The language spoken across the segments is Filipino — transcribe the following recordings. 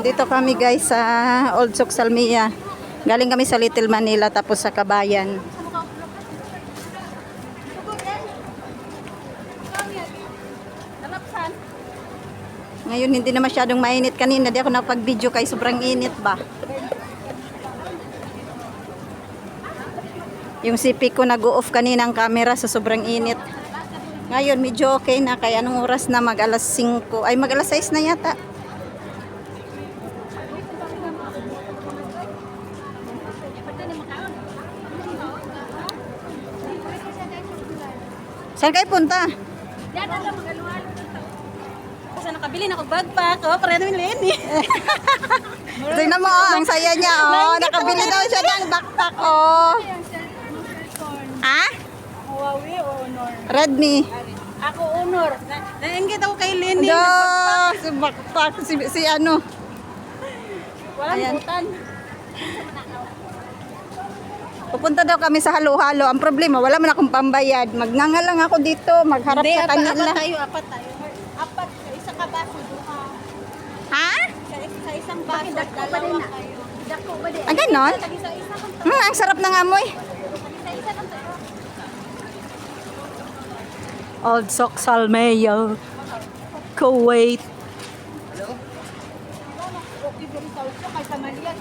Dito kami guys sa Old Souk Salmiya. Galing kami sa Little Manila tapos sa Kabayan. Ngayon hindi na masyadong mainit. Kanina di ako nakapag-video kay sobrang init ba. Yung CP ko nag-off kanina ang camera sa sobrang init. Ngayon medyo okay na. Kaya anong oras na mag alas 5. Ay mag alas 6 na yata. Saan kayo punta? Kasi nakabili na ako backpack. Oh, para namin Lenny. Tingnan mo, oh, ang saya niya. Oh, nakabili daw siya ng backpack. Oh. Ha? Huawei o Honor? Redmi. Ako Honor. Nainggit ako kay Lenny. Do, si backpack. Si ano. Walang Ayan. butan. Pupunta daw kami sa halo-halo. Ang problema, wala man akong pambayad. Magngangal lang ako dito. Magharap Hindi, sa kanila. apat tayo. Apat. Sa isang kabaso, duha. Ha? Sa isang baso, dalawa kayo. Dako ba din? Ah, ganon? Sa isa kang Ang sarap ng amoy. Sa isa kang tayo. Old Souk Salmiya, Kuwait. Okay, very tawag siya. Kay Samaliat.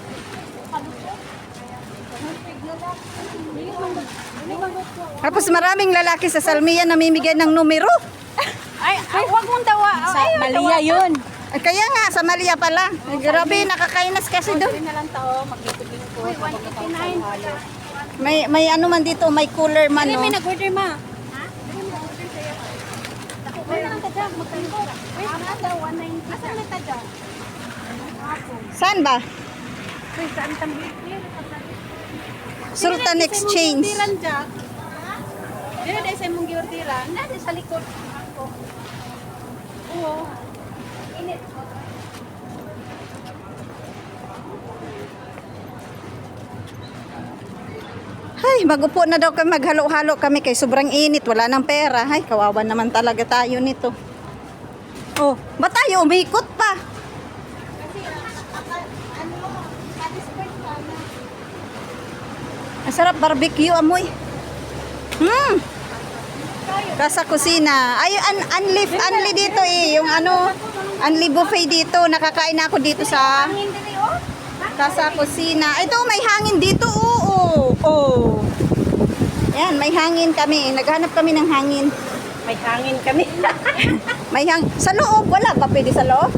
Tapos maraming lalaki sa Salmiya namimigay ng numero. Ay, wag mong dawa. Sa Malia yun. Ay, kaya nga, sa Malia pala. Ay, grabe, nakakainas kasi doon. Hindi na lang tao, maglipid-lipid ko. 159. May ano man dito, may cooler man. Ano No? may nag-order ma? Ha? Wala lang tadya, magkalibo. Wait, nada, 190. Asan na tadya? Saan ba? Wait, saan tambik? Sultan Exchange. Dili dahil sa mong giordiran. Dili sa likod. Oo. Init. Ay, magupo na daw kami, maghalo-halo kami kay sobrang init, wala nang pera. Ay, kawawa naman talaga tayo nito. Oh, ba tayo umikot pa? Ang sarap barbecue amoy. Kasa kusina. Ay, unli dito eh. Yung ano, unli buffet dito. Nakakain na ako dito sa Kasa kusina. Ito, may hangin dito. Oo. Oh. Yan, may hangin kami. Naghanap kami ng hangin. May hangin kami. May sa loob, wala ba pwede sa loob?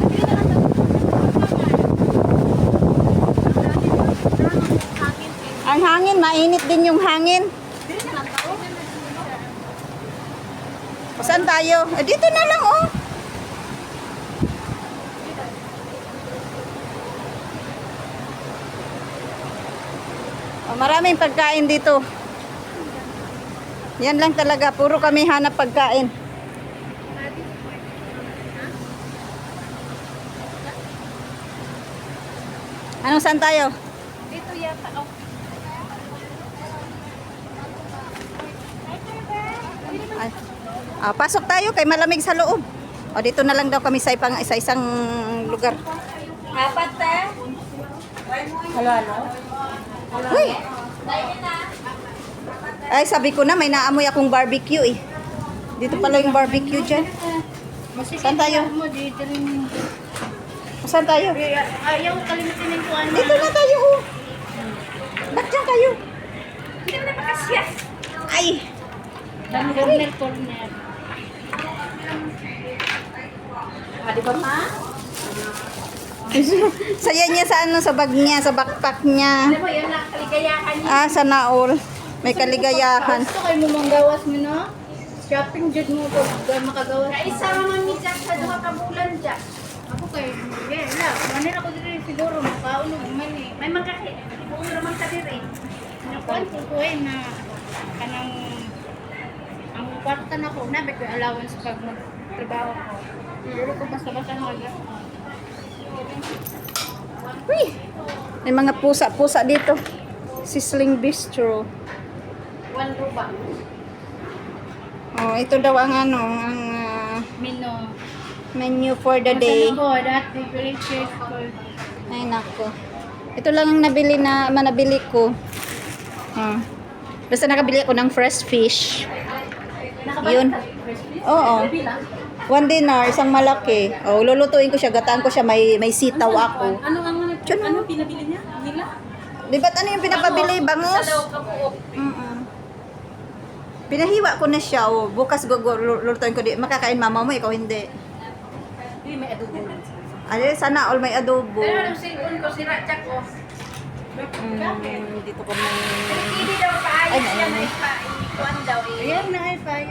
Ang hangin, mainit din yung hangin. O, saan tayo? Dito na lang, oh. Maraming pagkain dito. Yan lang talaga, puro kami hanap pagkain. Anong saan tayo? Dito yata. Oh. Ay. Pasok tayo kay malamig sa loob. O dito na lang daw kami sa isang lugar. Apat eh. Halo. Uy! Ay, sabi ko na may naamoy akong barbecue eh. Dito pala yung barbecue dyan. Saan tayo? Saan tayo? Ayaw kalimutin yung kuwan. Dito na tayo oh. Ba't dyan kayo? Hindi mo na makasya. Ay! Corner. Di ba ma? Saya niya sa ano, sa bag niya, sa backpack niya. Alam mo, yun lang kaligayahan niya. Sana all. May kaligayahan. Gusto kayo mo mong gawas mo, no? Shopping jud mo ko makagawas. Kaisa man mi Jack sa duha ka bulan Jack. Ako kay na, manira ko diri siguro makaunog man eh. May magkaki. Ibuong raman ta diri. Nakuan ko na kanang ang kwarta na ko na may allowance pag magtrabaho ko. Pero ko basta-basta na wala. Uy! May mga pusa-pusa dito. Sizzling Bistro. 1 ruba. Oh, ito daw ang ano, ang Mino. menu for the day. Masarap po, that delicious food. Ay, nako. Ito lang ang manabili ko. Basta nakabili ako ng fresh fish. Yun. Oo. 1 dinar, isang malaki. Oh, lulutuin ko siya, gataan ko siya, may sitaw ako. Ano pinabili niya? Nila? Di ba't ano yung pinapabili? Bangus? Pinahiwa ko na siya. Oh. Bukas lulutuin ko. Makakain mama mo, ikaw hindi. Hindi, may adobo lang. Ay, sana all may adobo. Pero yung cellphone ko, sira check ko. Dito ko may... Hindi daw paayos Ay, yan, ano? ay pa, ikuan daw eh. Ayan na, ay pa.